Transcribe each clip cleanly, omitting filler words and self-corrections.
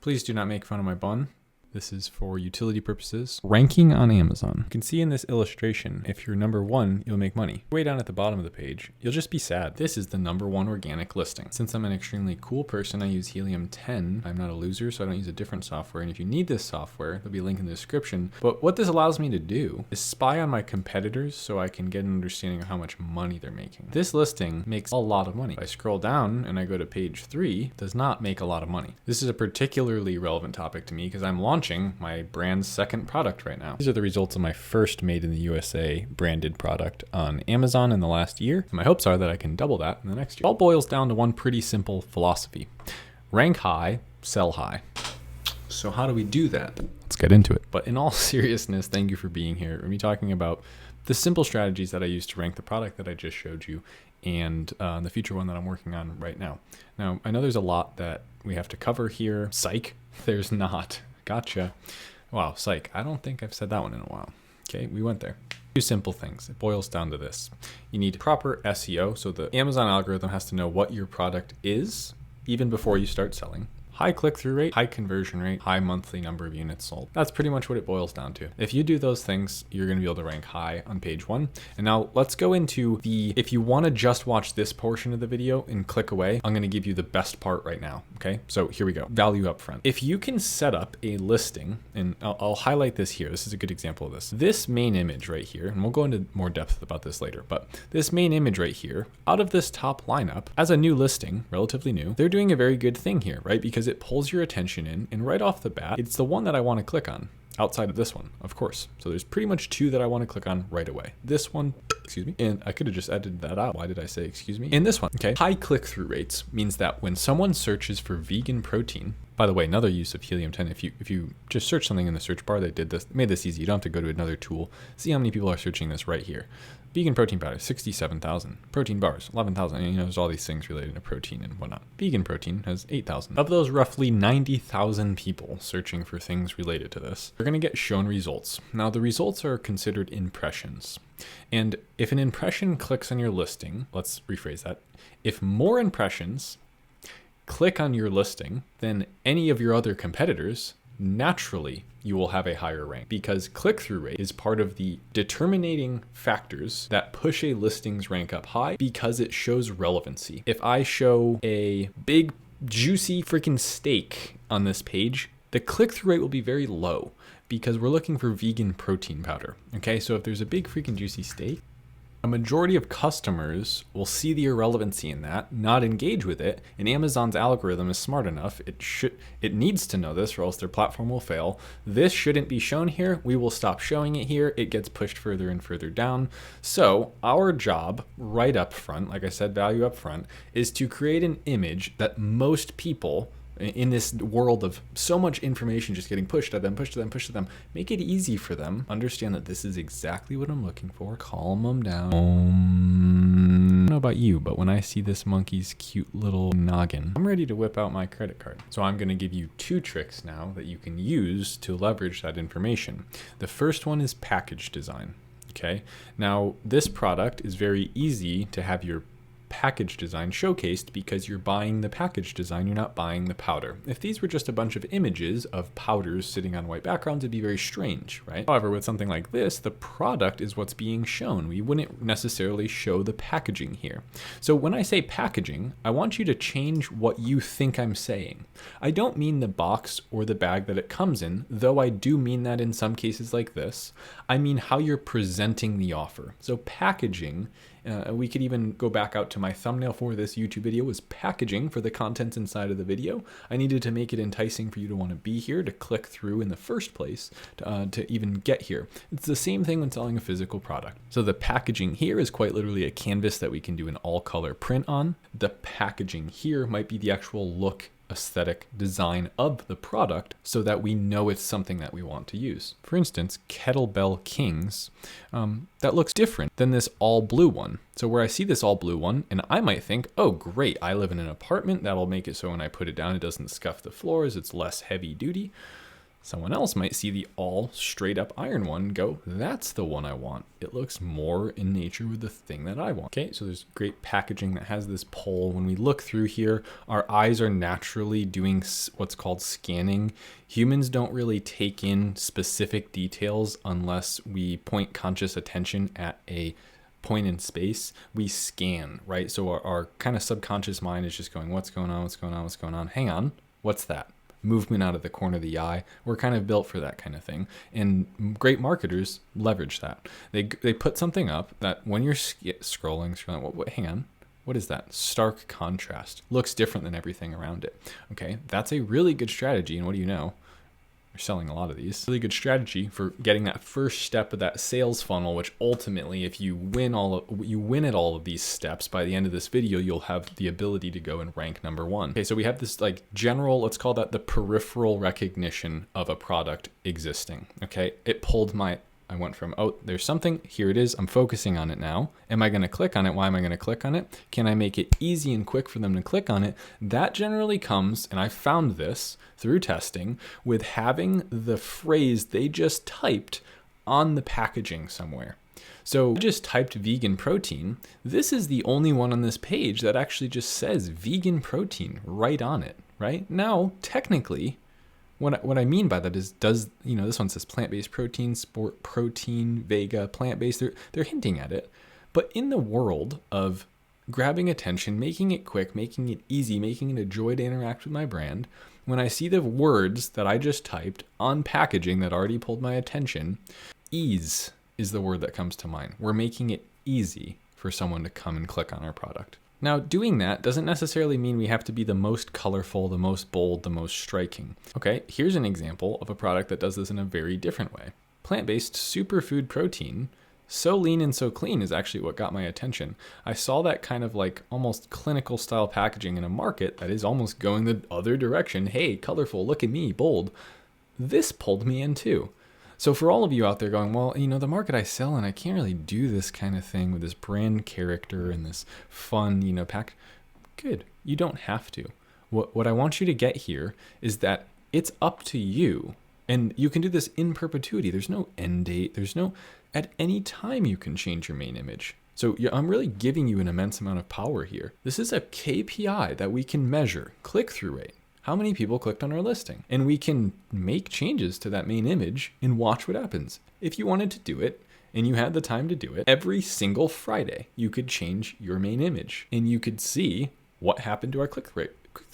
Please do not make fun of my bun. This is for utility purposes. Ranking on Amazon. You can see in this illustration, if you're number one, you'll make money. Way down at the bottom of the page, you'll just be sad. This is the number one organic listing. Since I'm an extremely cool person, I use Helium 10. I'm not a loser, so I don't use a different software. And if you need this software, there'll be a link in the description. But what this allows me to do is spy on my competitors so I can get an understanding of how much money they're making. This listing makes a lot of money. If I scroll down and I go to page 3, it does not make a lot of money. This is a particularly relevant topic to me because I'm launching my brand's second product right now. These are the results of my first made in the USA branded product on Amazon in the last year. My hopes are that I can double that in the next year. It all boils down to one pretty simple philosophy. Rank high, sell high. So how do we do that? Let's get into it. But in all seriousness, thank you for being here. We're going to be talking about the simple strategies that I use to rank the product that I just showed you and the future one that I'm working on right now. Now, I know there's a lot that we have to cover here. Psych, there's not. Gotcha. Wow, psych. I don't think I've said that one in a while. Okay, we went there. Two simple things. It boils down to this. You need proper SEO, so the Amazon algorithm has to know what your product is even before you start selling. High click-through rate, high conversion rate, high monthly number of units sold. That's pretty much what it boils down to. If you do those things, you're going to be able to rank high on page 1. And now let's go into if you want to just watch this portion of the video and click away, I'm going to give you the best part right now. Okay, so here we go. Value upfront. If you can set up a listing, and I'll highlight this here. This is a good example of this. This main image right here, and we'll go into more depth about this later, but this main image right here, out of this top lineup, as a new listing, relatively new, they're doing a very good thing here, right? Because it pulls your attention in, and right off the bat, it's the one that I want to click on outside of this one, of course. So there's pretty much two that I want to click on right away. This one, excuse me, and I could have just edited that out. Why did I say excuse me? And this one, okay? High click-through rates means that when someone searches for vegan protein, by the way, another use of Helium 10, if you just search something in the search bar, they made this easy. You don't have to go to another tool. See how many people are searching this right here. Vegan protein powder, 67,000. Protein bars, 11,000. And there's all these things related to protein and whatnot. Vegan protein has 8,000. Of those roughly 90,000 people searching for things related to this, they're going to get shown results. Now, the results are considered impressions. And if an impression clicks on your listing, let's rephrase that. If more impressions click on your listing than any of your other competitors, naturally you will have a higher rank because click-through rate is part of the determining factors that push a listing's rank up high because it shows relevancy. If I show a big juicy freaking steak on this page, the click-through rate will be very low because we're looking for vegan protein powder. Okay, so if there's a big freaking juicy steak, a majority of customers will see the irrelevancy in that, not engage with it, and Amazon's algorithm is smart enough. It needs to know this or else their platform will fail. This shouldn't be shown here. We will stop showing it here. It gets pushed further and further down. So our job right up front, like I said, value up front, is to create an image that most people in this world of so much information just getting pushed at them, pushed to them, pushed to them, make it easy for them. Understand that this is exactly what I'm looking for. Calm them down. I don't know about you, but when I see this monkey's cute little noggin, I'm ready to whip out my credit card. So I'm going to give you 2 tricks now that you can use to leverage that information. The first one is package design. Okay. Now this product is very easy to have your package design showcased because you're buying the package design, you're not buying the powder. If these were just a bunch of images of powders sitting on white backgrounds, it'd be very strange, right? However, with something like this, the product is what's being shown. We wouldn't necessarily show the packaging here. So when I say packaging, I want you to change what you think I'm saying. I don't mean the box or the bag that it comes in, though I do mean that in some cases like this. I mean how you're presenting the offer. So packaging, we could even go back out to my thumbnail for this YouTube video was packaging for the contents inside of the video. I needed to make it enticing for you to want to be here, to click through in the first place, to even get here. It's the same thing when selling a physical product. So the packaging here is quite literally a canvas that we can do an all color print on. The packaging here might be the actual look, aesthetic design of the product so that we know it's something that we want to use. For instance, Kettlebell Kings, that looks different than this all blue one. So where I see this all blue one, and I might think, oh great, I live in an apartment, that'll make it so when I put it down, it doesn't scuff the floors, it's less heavy duty. Someone else might see the all straight up iron one and go, that's the one I want. It looks more in nature with the thing that I want. Okay, so there's great packaging that has this pull. When we look through here, our eyes are naturally doing what's called scanning. Humans don't really take in specific details unless we point conscious attention at a point in space. We scan, right? So our kind of subconscious mind is just going, what's going on, what's going on, what's going on? Hang on, what's that? Movement out of the corner of the eye. We're kind of built for that kind of thing. And great marketers leverage that. They put something up that when you're scrolling, hang on, what is that? Stark contrast. Looks different than everything around it. Okay, that's a really good strategy. And what do you know? You're selling a lot of these. Really good strategy for getting that first step of that sales funnel, which ultimately, if you win at all of these steps, by the end of this video, you'll have the ability to go and rank number one. Okay, so we have this like general, let's call that the peripheral recognition of a product existing. Okay, it pulled I went from, oh, there's something, here it is, I'm focusing on it now. Am I gonna click on it? Why am I gonna click on it? Can I make it easy and quick for them to click on it? That generally comes, and I found this through testing, with having the phrase they just typed on the packaging somewhere. So I just typed vegan protein. This is the only one on this page that actually just says vegan protein right on it, right? Now, technically, what I mean by that is, this one says plant-based protein, sport protein, vega, plant-based. They're hinting at it. But in the world of grabbing attention, making it quick, making it easy, making it a joy to interact with my brand, when I see the words that I just typed on packaging that already pulled my attention, ease is the word that comes to mind. We're making it easy for someone to come and click on our product. Now, doing that doesn't necessarily mean we have to be the most colorful, the most bold, the most striking. Okay, here's an example of a product that does this in a very different way. Plant-based superfood protein, so lean and so clean, is actually what got my attention. I saw that kind of like almost clinical style packaging in a market that is almost going the other direction. Hey, colorful, look at me, bold. This pulled me in too. So for all of you out there going, well, the market I sell in, I can't really do this kind of thing with this brand character and this fun, pack. Good. You don't have to. What I want you to get here is that it's up to you. And you can do this in perpetuity. There's no end date. At any time you can change your main image. So I'm really giving you an immense amount of power here. This is a KPI that we can measure, click-through rate. How many people clicked on our listing? And we can make changes to that main image and watch what happens. If you wanted to do it and you had the time to do it, every single Friday, you could change your main image and you could see what happened to our click-through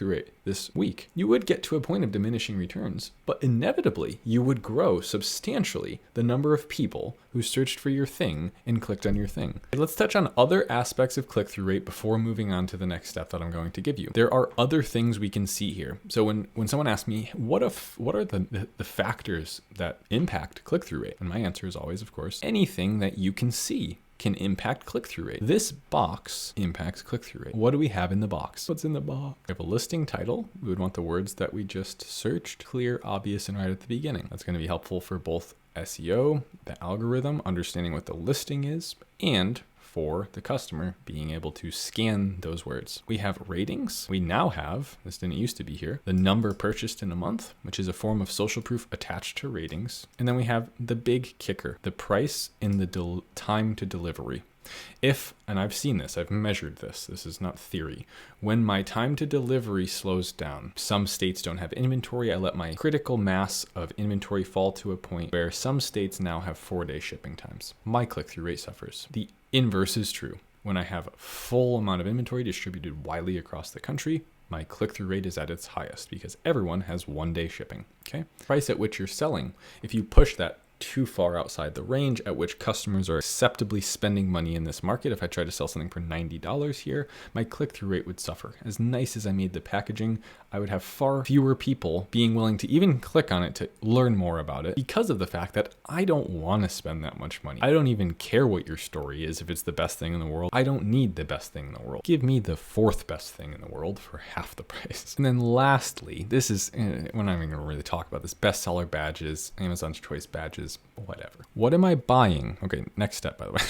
rate this week. You would get to a point of diminishing returns, but inevitably you would grow substantially the number of people who searched for your thing and clicked on your thing. Let's touch on other aspects of click-through rate before moving on to the next step that I'm going to give you. There are other things we can see here. So when someone asks me, what are the factors that impact click-through rate? And my answer is always, of course, anything that you can see can impact click-through rate. This box impacts click-through rate. What do we have in the box? What's in the box? We have a listing title. We would want the words that we just searched, clear, obvious, and right at the beginning. That's going to be helpful for both SEO, the algorithm, understanding what the listing is, and for the customer being able to scan those words. We have ratings. We now have, this didn't used to be here, the number purchased in a month, which is a form of social proof attached to ratings. And then we have the big kicker, the price and the time to delivery. If, and I've seen this, I've measured this is not theory, when my time to delivery slows down, some states don't have inventory, I let my critical mass of inventory fall to a point where some states now have 4-day shipping times. My click-through rate suffers. The inverse is true. When I have a full amount of inventory distributed widely across the country, my click-through rate is at its highest because everyone has 1-day shipping, okay? Price at which you're selling, if you push that too far outside the range at which customers are acceptably spending money in this market. If I try to sell something for $90 here, my click-through rate would suffer. As nice as I made the packaging, I would have far fewer people being willing to even click on it to learn more about it because of the fact that I don't want to spend that much money. I don't even care what your story is if it's the best thing in the world. I don't need the best thing in the world. Give me the 4th best thing in the world for half the price. And then lastly, this is, we're not even going to really talk about this, bestseller badges, Amazon's Choice badges. is whatever. What am I buying? Okay, next step, by the way.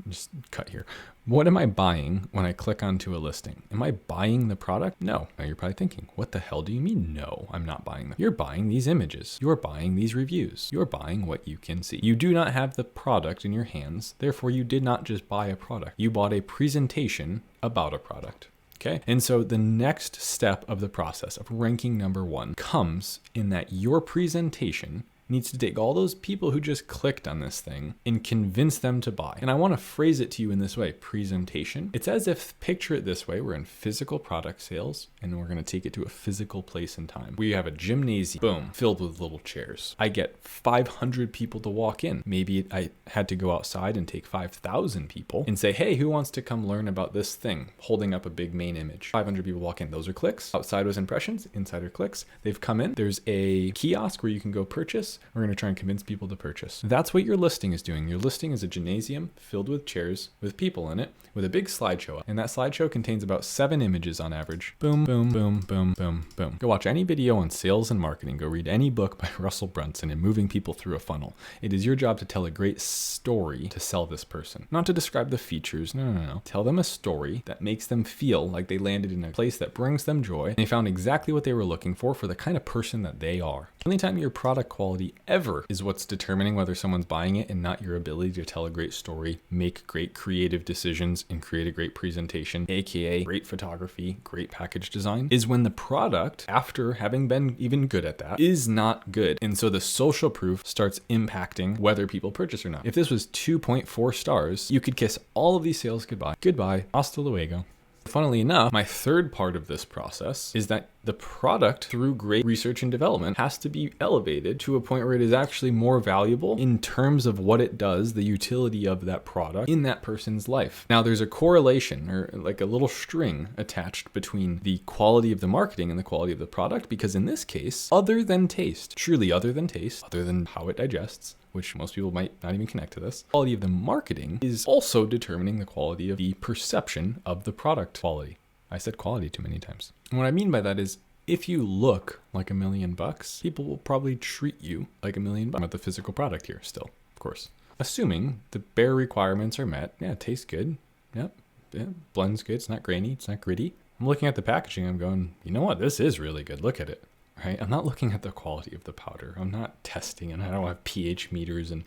Just cut here. What am I buying when I click onto a listing? Am I buying the product? No. Now you're probably thinking, what the hell do you mean? No, I'm not buying them. You're buying these images. You're buying these reviews. You're buying what you can see. You do not have the product in your hands. Therefore, you did not just buy a product. You bought a presentation about a product. Okay. And so the next step of the process of ranking number one comes in that your presentation needs to take all those people who just clicked on this thing and convince them to buy. And I want to phrase it to you in this way, presentation. It's as if, picture it this way, we're in physical product sales and we're going to take it to a physical place and time. We have a gymnasium, boom, filled with little chairs. I get 500 people to walk in. Maybe I had to go outside and take 5,000 people and say, hey, who wants to come learn about this thing? Holding up a big main image. 500 people walk in. Those are clicks. Outside was impressions, inside are clicks. They've come in. There's a kiosk where you can go purchase. We're going to try and convince people to purchase. That's what your listing is doing. Your listing is a gymnasium filled with chairs with people in it with a big slideshow up. And that slideshow contains about 7 images on average. Boom, boom, boom, boom, boom, boom. Go watch any video on sales and marketing. Go read any book by Russell Brunson in moving people through a funnel. It is your job to tell a great story to sell this person. Not to describe the features. No. Tell them a story that makes them feel like they landed in a place that brings them joy. And they found exactly what they were looking for the kind of person that they are. The only time your product quality ever is what's determining whether someone's buying it and not your ability to tell a great story, make great creative decisions, and create a great presentation, aka great photography, great package design, is when the product, after having been even good at that, is not good. And so the social proof starts impacting whether people purchase or not. If this was 2.4 stars, you could kiss all of these sales goodbye. Goodbye. Hasta luego. Funnily enough, my third part of this process is that the product, through great research and development, has to be elevated to a point where it is actually more valuable in terms of what it does, the utility of that product in that person's life. Now, there's a correlation or like a little string attached between the quality of the marketing and the quality of the product, because in this case, other than taste, truly other than taste, other than how it digests, which most people might not even connect to this, quality of the marketing is also determining the quality of the perception of the product quality. I said quality too many times. And what I mean by that is, if you look like $1 million, people will probably treat you like $1 million. About the physical product here still, of course. Assuming the bare requirements are met. Yeah, it tastes good. Yep. Yeah, blends good. It's not grainy. It's not gritty. I'm looking at the packaging. I'm going, you know what? This is really good. Look at it. Right? I'm not looking at the quality of the powder. I'm not testing, and I don't have pH meters and,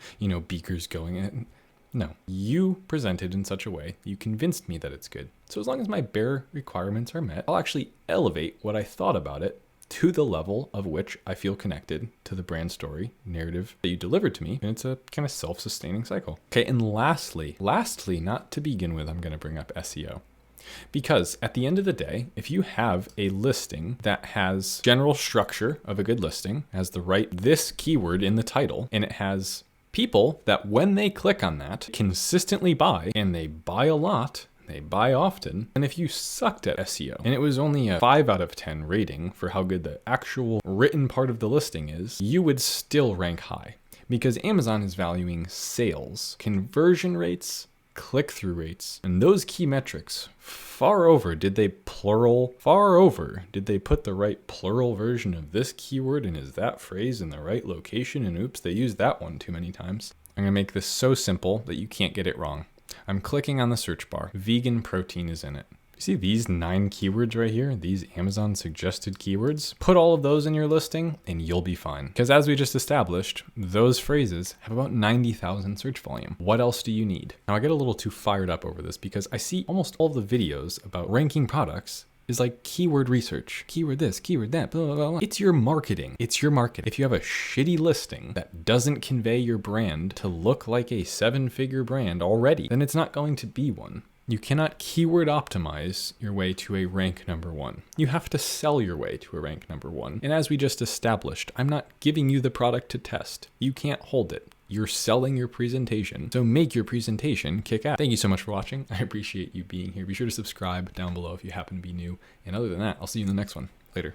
beakers going. No, you presented in such a way, you convinced me that it's good. So as long as my bare requirements are met, I'll actually elevate what I thought about it to the level of which I feel connected to the brand story narrative that you delivered to me. And it's a kind of self-sustaining cycle. Okay. And lastly, not to begin with, I'm going to bring up SEO. Because at the end of the day, if you have a listing that has general structure of a good listing, has the right this keyword in the title, and it has people that when they click on that consistently buy, and they buy a lot, they buy often, and if you sucked at SEO and it was only a 5 out of 10 rating for how good the actual written part of the listing is, you would still rank high, because Amazon is valuing sales, conversion rates, click-through rates, and those key metrics. Far over did they put the right plural version of this keyword, and is that phrase in the right location, and oops, they used that one too many times. I'm gonna make this so simple that you can't get it wrong. I'm clicking on the search bar. Vegan protein is in it. You see these 9 keywords right here, these Amazon suggested keywords? Put all of those in your listing and you'll be fine. Because as we just established, those phrases have about 90,000 search volume. What else do you need? Now I get a little too fired up over this because I see almost all the videos about ranking products is like keyword research, keyword this, keyword that, blah, blah, blah. It's your marketing. If you have a shitty listing that doesn't convey your brand to look like a 7-figure brand already, then it's not going to be one. You cannot keyword optimize your way to a rank number 1. You have to sell your way to a rank number 1. And as we just established, I'm not giving you the product to test. You can't hold it. You're selling your presentation. So make your presentation kick ass. Thank you so much for watching. I appreciate you being here. Be sure to subscribe down below if you happen to be new. And other than that, I'll see you in the next one.